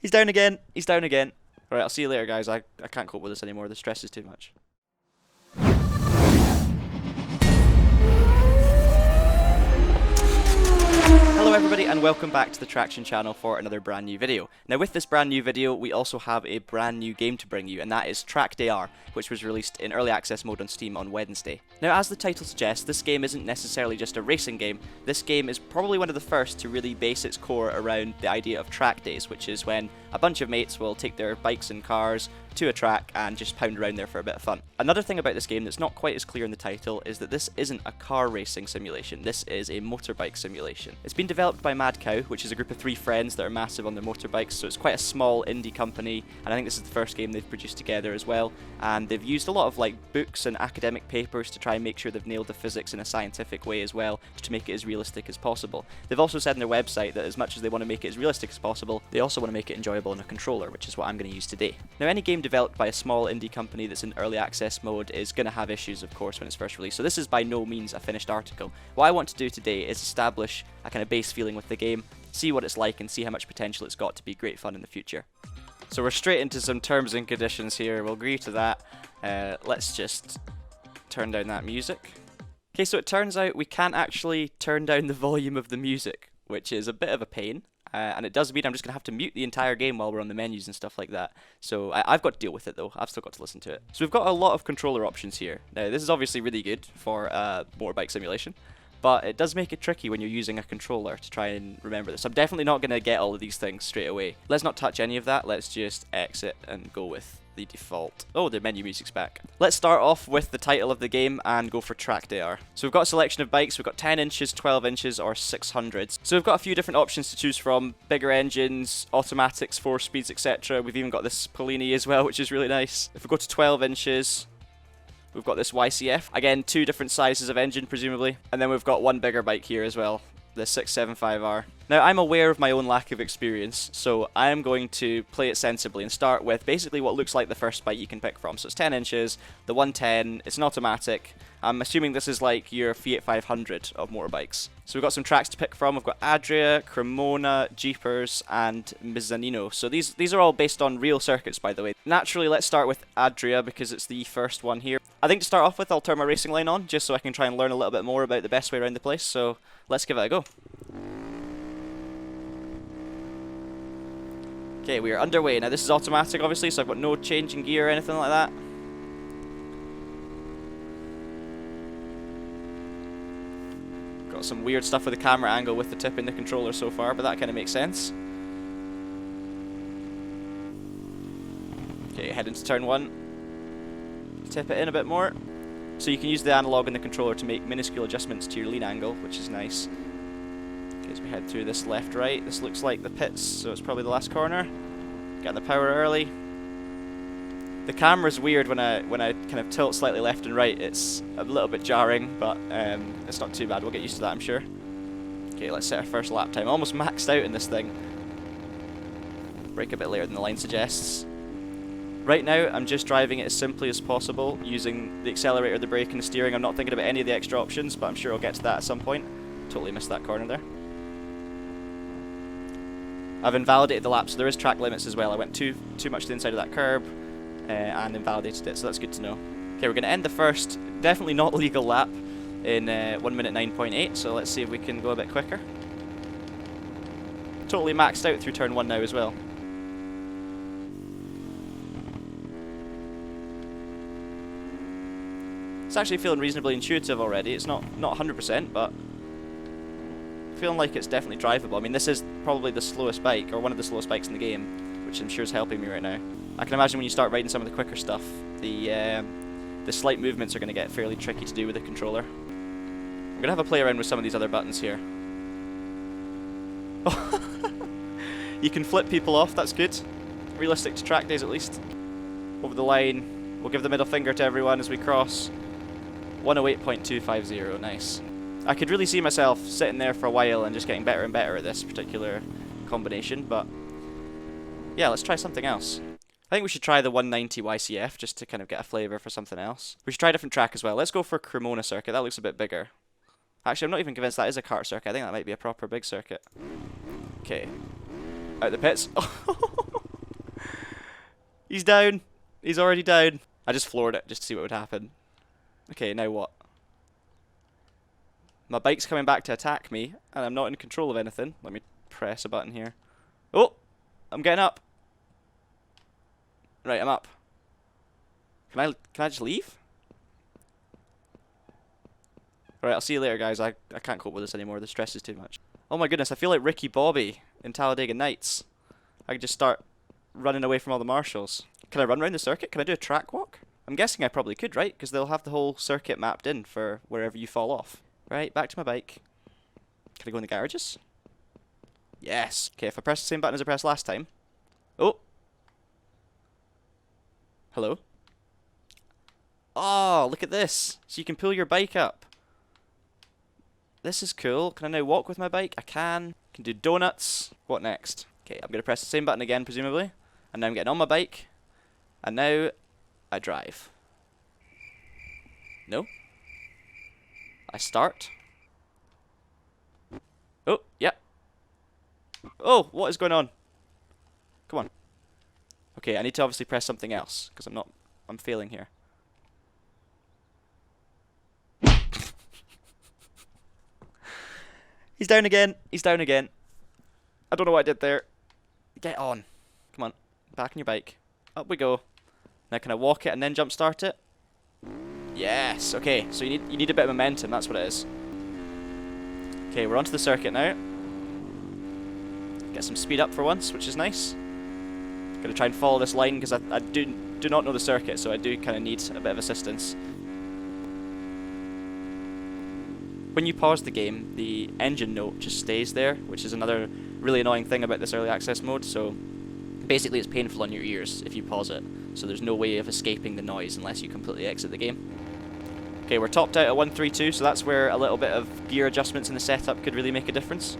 He's down again. He's down again. Alright, I'll see you later, guys. I can't cope with this anymore. The stress is too much. Hello everybody and welcome back to the Traxion channel for another brand new video. Now with this brand new video we also have a brand new game to bring you, and that is TrackDayR, which was released in early access mode on Steam on Wednesday. Now as the title suggests, this game isn't necessarily just a racing game. This game is probably one of the first to really base its core around the idea of track days, which is when a bunch of mates will take their bikes and cars to a track and just pound around there for a bit of fun. Another thing about this game that's not quite as clear in the title is that this isn't a car racing simulation, this is a motorbike simulation. It's been developed by Mad Cow, which is a group of 3 friends that are massive on their motorbikes, so it's quite a small indie company, and I think this is the first game they've produced together as well, and they've used a lot of like books and academic papers to try and make sure they've nailed the physics in a scientific way as well, to make it as realistic as possible. They've also said on their website that as much as they want to make it as realistic as possible, they also want to make it enjoyable on a controller, which is what I'm going to use today. Now any game developed by a small indie company that's in early access mode is going to have issues, of course, when it's first released, so this is by no means a finished article. What I want to do today is establish a kind of base feeling with the game, see what it's like and see how much potential it's got to be great fun in the future. So we're straight into some terms and conditions here, we'll agree to that. Let's just turn down that music. Okay, so it turns out we can't actually turn down the volume of the music, which is a bit of a pain. And it does mean I'm just going to have to mute the entire game while we're on the menus and stuff like that. So I've got to deal with it though, I've still got to listen to it. So we've got a lot of controller options here. Now this is obviously really good for motorbike simulation, but it does make it tricky when you're using a controller to try and remember this. I'm definitely not going to get all of these things straight away. Let's not touch any of that, let's just exit and go with the default. Oh, the menu music's back. Let's start off with the title of the game and go for TrackDayR. So we've got a selection of bikes, we've got 10 inches, 12 inches or 600s. So we've got a few different options to choose from, bigger engines, automatics, 4 speeds, etc. We've even got this Polini as well, which is really nice. If we go to 12 inches, we've got this YCF. Again, 2 different sizes of engine presumably. And then we've got one bigger bike here as well, the 675R. Now I'm aware of my own lack of experience, so I am going to play it sensibly and start with basically what looks like the first bike you can pick from. So it's 10 inches, the 110, it's an automatic. I'm assuming this is like your Fiat 500 of motorbikes. So we've got some tracks to pick from. We've got Adria, Cremona, Jeepers, and Mizzanino. So these are all based on real circuits, by the way. Naturally, let's start with Adria because it's the first one here. I think to start off with, I'll turn my racing line on just so I can try and learn a little bit more about the best way around the place. So let's give it a go. Okay, we are underway. Now this is automatic obviously, so I've got no change in gear or anything like that. Got some weird stuff with the camera angle with the tip in the controller so far, but that kind of makes sense. Okay, head into turn 1. Tip it in a bit more. So you can use the analog in the controller to make minuscule adjustments to your lean angle, which is nice. As we head through this left-right, this looks like the pits, so it's probably the last corner. Getting the power early. The camera's weird when I kind of tilt slightly left and right. It's a little bit jarring, but it's not too bad. We'll get used to that, I'm sure. Okay, let's set our first lap time. Almost maxed out in this thing. Brake a bit later than the line suggests. Right now, I'm just driving it as simply as possible, using the accelerator, the brake, and the steering. I'm not thinking about any of the extra options, but I'm sure I'll get to that at some point. Totally missed that corner there. I've invalidated the lap, so there is track limits as well. I went too much to the inside of that curb and invalidated it, so that's good to know. Okay, we're going to end the first, definitely not legal lap in 1 minute 9.8, so let's see if we can go a bit quicker. Totally maxed out through turn 1 now as well. It's actually feeling reasonably intuitive already. It's not 100%, but feeling like it's definitely drivable. I mean, this is probably the slowest bike, or one of the slowest bikes in the game, which I'm sure is helping me right now. I can imagine when you start riding some of the quicker stuff, the slight movements are going to get fairly tricky to do with the controller. I'm going to have a play around with some of these other buttons here. You can flip people off, that's good. Realistic to track days at least. Over the line, we'll give the middle finger to everyone as we cross. 108.250, nice. I could really see myself sitting there for a while and just getting better and better at this particular combination, but yeah, let's try something else. I think we should try the 190 YCF just to kind of get a flavour for something else. We should try a different track as well. Let's go for Cremona circuit, that looks a bit bigger. Actually, I'm not even convinced that is a kart circuit. I think that might be a proper big circuit. Okay. Out the pits. He's down. He's already down. I just floored it just to see what would happen. Okay, now what? My bike's coming back to attack me, and I'm not in control of anything. Let me press a button here. Oh! I'm getting up. Right, I'm up. Can I just leave? Alright, I'll see you later, guys. I can't cope with this anymore. The stress is too much. Oh my goodness, I feel like Ricky Bobby in Talladega Nights. I could just start running away from all the marshals. Can I run around the circuit? Can I do a track walk? I'm guessing I probably could, right? Because they'll have the whole circuit mapped in for wherever you fall off. Right, back to my bike. Can I go in the garages? Yes. Okay, if I press the same button as I pressed last time. Oh! Hello? Oh, look at this. So you can pull your bike up. This is cool. Can I now walk with my bike? I can. Can do donuts. What next? Okay, I'm going to press the same button again, presumably. And now I'm getting on my bike. And now I drive. No? I start. Oh, yeah. Oh, what is going on? Come on. Okay, I need to obviously press something else, because I'm failing here. He's down again. He's down again. I don't know what I did there. Get on. Come on. Back on your bike. Up we go. Now can I walk it and then jump start it? Yes. Okay. So you need a bit of momentum. That's what it is. Okay, we're onto the circuit now. Get some speed up for once, which is nice. Gonna try and follow this line because I do not know the circuit, so I do kind of need a bit of assistance. When you pause the game, the engine note just stays there, which is another really annoying thing about this early access mode. So basically it's painful on your ears if you pause it, so there's no way of escaping the noise unless you completely exit the game. Okay, we're topped out at 132, so that's where a little bit of gear adjustments in the setup could really make a difference.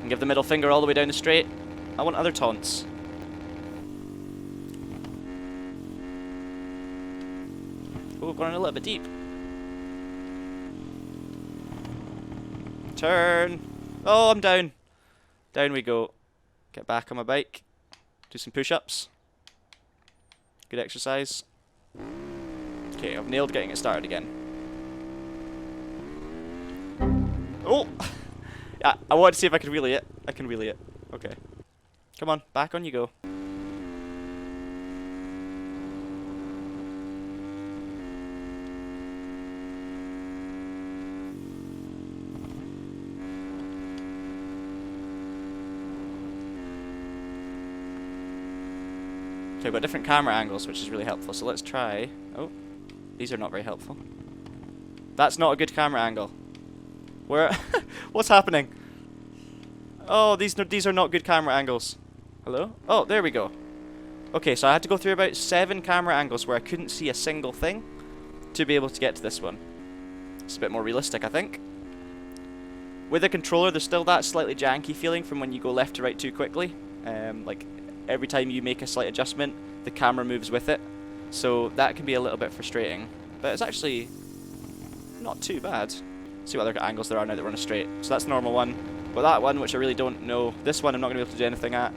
And give the middle finger all the way down the straight. I want other taunts. Oh, going a little bit deep. Turn. Oh, I'm down. Down we go. Get back on my bike. Do some push-ups. Good exercise. Okay, I've nailed getting it started again. Oh! Yeah, I wanted to see if I could wheelie it. I can wheelie it. Okay. Come on, back on you go. Okay, we've got different camera angles, which is really helpful. So let's try... Oh, these are not very helpful. That's not a good camera angle. Where... What's happening? Oh, these are not good camera angles. Hello? Oh, there we go. Okay, so I had to go through about 7 camera angles where I couldn't see a single thing to be able to get to this one. It's a bit more realistic, I think. With the controller, there's still that slightly janky feeling from when you go left to right too quickly. Like... Every time you make a slight adjustment, the camera moves with it. So that can be a little bit frustrating. But it's actually not too bad. See what other angles there are now that we're on a straight. So that's the normal one. But that one, which I really don't know. This one I'm not going to be able to do anything at.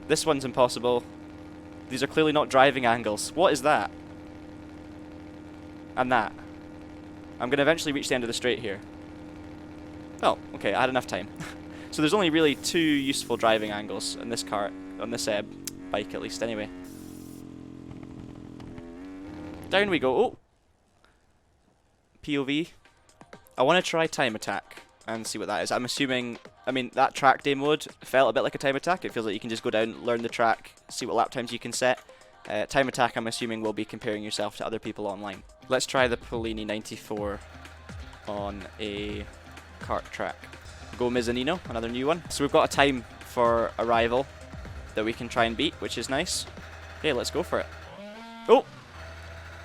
This one's impossible. These are clearly not driving angles. What is that? And that. I'm going to eventually reach the end of the straight here. Oh, okay, I had enough time. So there's only really 2 useful driving angles in this car. On this bike at least anyway. Down we go. Oh! POV. I want to try time attack and see what that is. I'm assuming, I mean, that track day mode felt a bit like a time attack. It feels like you can just go down, learn the track, see what lap times you can set. Time attack, I'm assuming, will be comparing yourself to other people online. Let's try the Polini 94 on a kart track. Go Mizzanino, another new one. So we've got a time for arrival that we can try and beat, which is nice. Okay, let's go for it. Oh!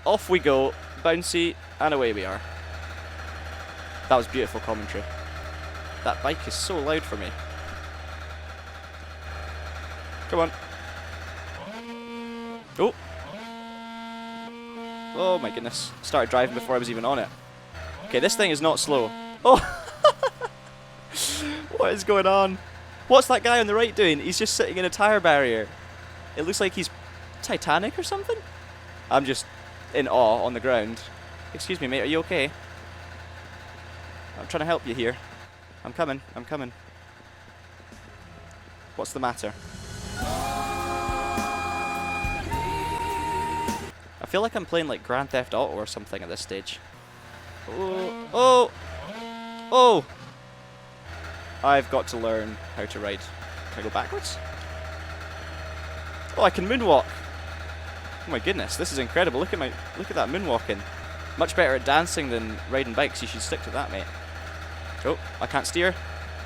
Off we go. Bouncy, and away we are. That was beautiful commentary. That bike is so loud for me. Come on. Oh! Oh my goodness. Started driving before I was even on it. Okay, this thing is not slow. Oh! What is going on? What's that guy on the right doing? He's just sitting in a tyre barrier. It looks like he's Titanic or something? I'm just in awe on the ground. Excuse me, mate, are you okay? I'm trying to help you here. I'm coming, I'm coming. What's the matter? I feel like I'm playing like Grand Theft Auto or something at this stage. Oh, oh, oh! I've got to learn how to ride. Can I go backwards? Oh, I can moonwalk! Oh my goodness, this is incredible. Look at that moonwalking. Much better at dancing than riding bikes. You should stick to that, mate. Oh, I can't steer.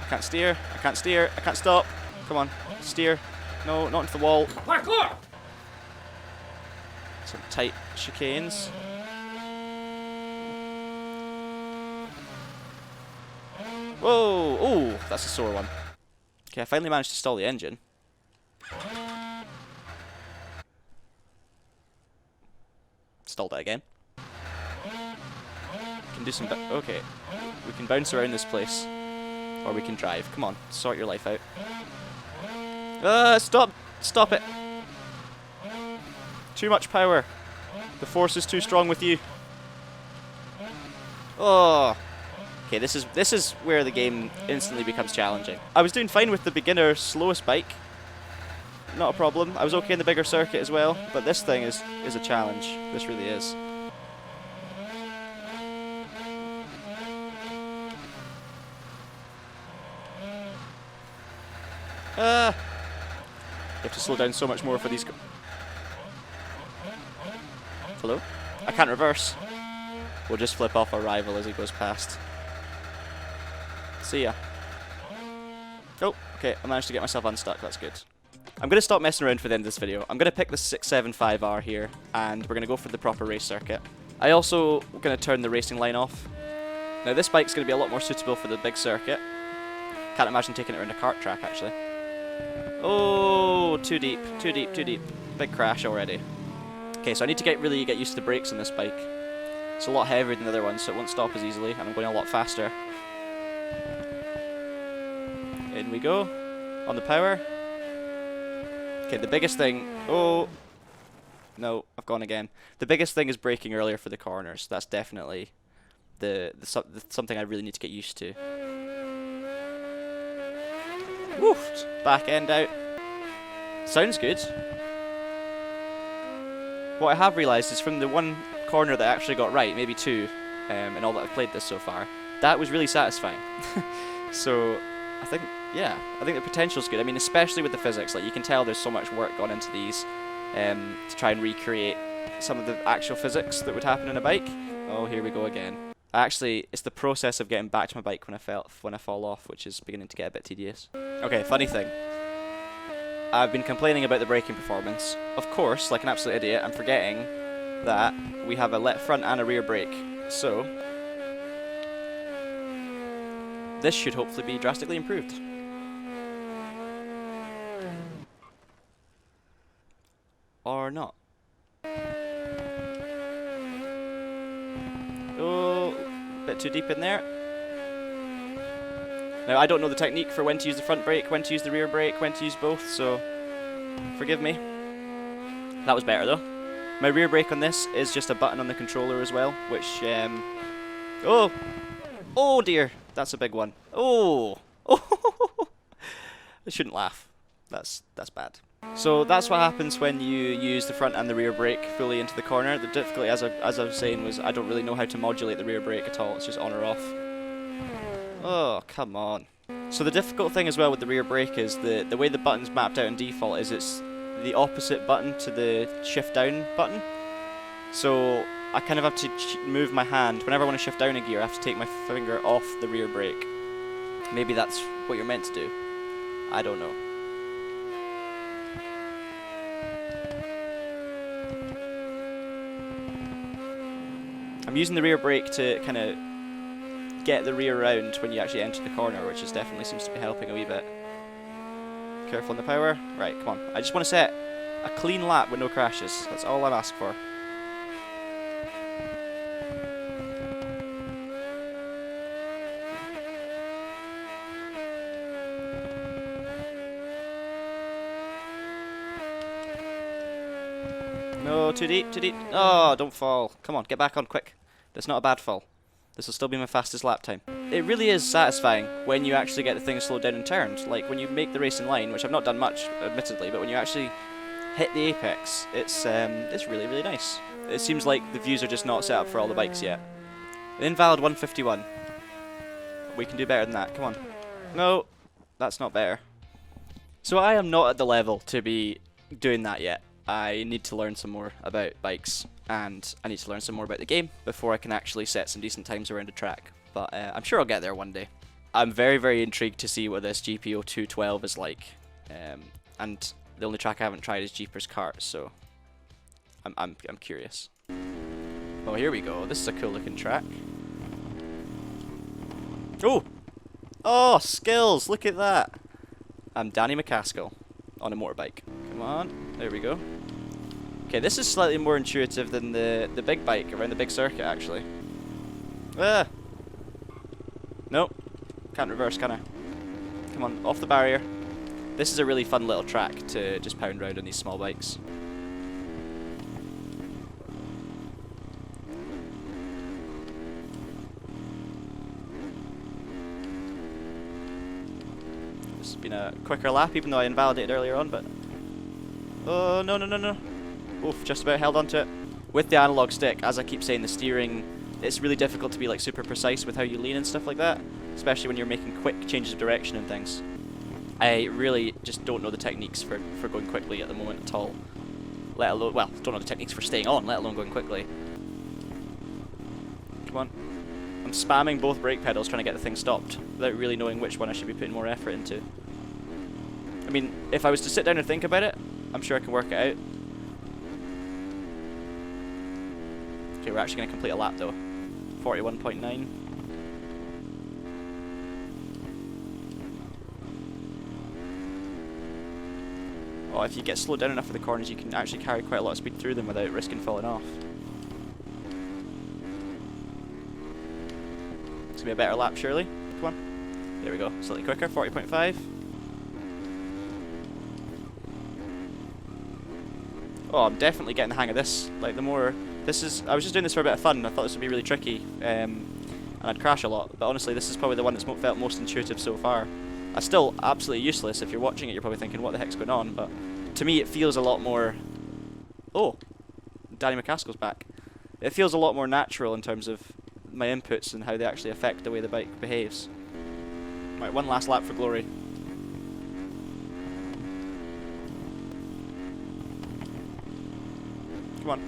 I can't steer. I can't steer. I can't stop. Come on, steer. No, not into the wall. Parkour! Some tight chicanes. Whoa! Oh, that's a sore one. Okay, I finally managed to stall the engine. Stalled it again. Can do some. Okay, we can bounce around this place, or we can drive. Come on, sort your life out. Stop! Stop it! Too much power. The force is too strong with you. Oh. Okay, this is where the game instantly becomes challenging. I was doing fine with the beginner slowest bike. Not a problem. I was okay in the bigger circuit as well, but this thing is a challenge. This really is. You have to slow down so much more for these. Hello? I can't reverse. We'll just flip off our rival as he goes past. See ya. Oh, okay, I managed to get myself unstuck, that's good. I'm going to stop messing around for the end of this video. I'm going to pick the 675R here, and we're going to go for the proper race circuit. I also going to turn the racing line off. Now this bike's going to be a lot more suitable for the big circuit. Can't imagine taking it around a kart track, actually. Oh, too deep, too deep, too deep. Big crash already. Okay, so I need to really get used to the brakes on this bike. It's a lot heavier than the other ones, so it won't stop as easily, and I'm going a lot faster. In we go, on the power. Okay, the biggest thing... Oh! No, I've gone again. The biggest thing is braking earlier for the corners. That's definitely something I really need to get used to. Woofed! Back end out. Sounds good. What I have realised is from the one corner that I actually got right, maybe two, in all that I've played this so far, that was really satisfying. So, I think the potential's good. I mean, especially with the physics, like you can tell there's so much work gone into these to try and recreate some of the actual physics that would happen in a bike. Oh, here we go again. Actually, it's the process of getting back to my bike when I fall off, which is beginning to get a bit tedious. Okay, funny thing. I've been complaining about the braking performance. Of course, like an absolute idiot, I'm forgetting that we have a front and a rear brake. So, this should hopefully be drastically improved. Or not. Oh, a bit too deep in there. Now, I don't know the technique for when to use the front brake, when to use the rear brake, when to use both, so forgive me. That was better though. My rear brake on this is just a button on the controller as well, which, oh! Oh dear! That's a big one. Oh! Oh! I shouldn't laugh. That's bad. So that's what happens when you use the front and the rear brake fully into the corner. The difficulty, as I was saying, was I don't really know how to modulate the rear brake at all. It's just on or off. Oh, come on. So the difficult thing as well with the rear brake is the way the button's mapped out in default is it's the opposite button to the shift down button. So I kind of have to move my hand. Whenever I want to shift down a gear, I have to take my finger off the rear brake. Maybe that's what you're meant to do. I don't know. I'm using the rear brake to kind of get the rear round when you actually enter the corner, which is definitely seems to be helping a wee bit. Careful on the power. Right, come on. I just want to set a clean lap with no crashes. That's all I'm asking for. No, too deep, too deep. Oh, don't fall. Come on, get back on quick. That's not a bad fall. This will still be my fastest lap time. It really is satisfying when you actually get the thing slowed down and turned. Like when you make the racing line, which I've not done much, admittedly, but when you actually hit the apex, it's really, really nice. It seems like the views are just not set up for all the bikes yet. Invalid 151. We can do better than that, come on. No, that's not better. So I am not at the level to be doing that yet. I need to learn some more about bikes, and I need to learn some more about the game before I can actually set some decent times around a track. But I'm sure I'll get there one day. I'm very, very intrigued to see what this GPO 212 is like. And the only track I haven't tried is Jeepers Kart, so I'm curious. Oh, here we go. This is a cool looking track. Oh! Oh, skills! Look at that! I'm Danny McCaskill on a motorbike. Come on, there we go. Okay, this is slightly more intuitive than the big bike around the big circuit, actually. Ah! Nope. Can't reverse, can I? Come on, off the barrier. This is a really fun little track to just pound around on these small bikes. This has been a quicker lap, even though I invalidated earlier on, but... Oh, no, no, no, no. Oof, just about held onto it. With the analog stick, as I keep saying, the steering, it's really difficult to be like super precise with how you lean and stuff like that, especially when you're making quick changes of direction and things. I really just don't know the techniques for going quickly at the moment at all. Let alone, well, don't know the techniques for staying on, let alone going quickly. Come on. I'm spamming both brake pedals trying to get the thing stopped, without really knowing which one I should be putting more effort into. I mean, if I was to sit down and think about it, I'm sure I can work it out. Okay, we're actually going to complete a lap though. 41.9. Oh, if you get slowed down enough for the corners, you can actually carry quite a lot of speed through them without risking falling off. It's going to be a better lap, surely. Come on. There we go. Slightly quicker, 40.5. Oh, I'm definitely getting the hang of this. Like, the more... This is... I was just doing this for a bit of fun, and I thought this would be really tricky. And I'd crash a lot. But honestly, this is probably the one that's felt most intuitive so far. It's still absolutely useless. If you're watching it, you're probably thinking, what the heck's going on? But to me, it feels a lot more... Oh! Danny McCaskill's back. It feels a lot more natural in terms of my inputs and how they actually affect the way the bike behaves. Right, one last lap for glory. Come on.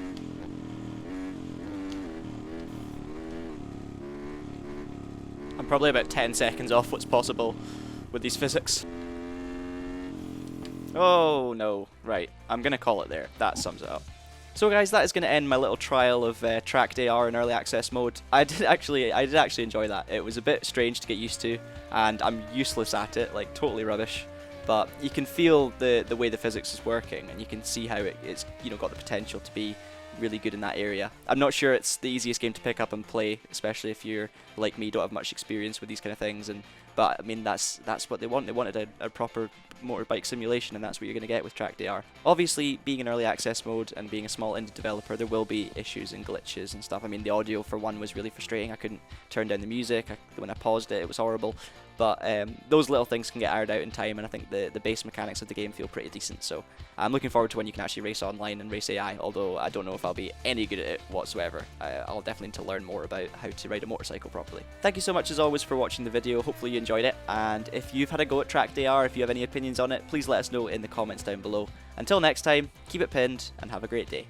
I'm probably about 10 seconds off what's possible with these physics. Oh no, right, I'm gonna call it there. That sums it up. So guys, that is going to end my little trial of TrackDayR in early access mode. I did actually enjoy that. It was a bit strange to get used to, and I'm useless at it, like totally rubbish. But you can feel the way the physics is working, and you can see how it's got the potential to be really good in that area. I'm not sure it's the easiest game to pick up and play, especially if you're like me, don't have much experience with these kind of things. But I mean, that's what they want. They wanted a proper motorbike simulation, and that's what you're going to get with TrackDayR. Obviously, being in early access mode and being a small indie developer, there will be issues and glitches and stuff. I mean, the audio for one was really frustrating. I couldn't turn down the music. When I paused it, it was horrible. But those little things can get ironed out in time, and I think the base mechanics of the game feel pretty decent. So I'm looking forward to when you can actually race online and race AI, although I don't know if I'll be any good at it whatsoever. I'll definitely need to learn more about how to ride a motorcycle properly. Thank you so much as always for watching the video. Hopefully you enjoyed it, and if you've had a go at TrackDayR, if you have any opinions on it, please let us know in the comments down below. Until next time, keep it pinned and have a great day.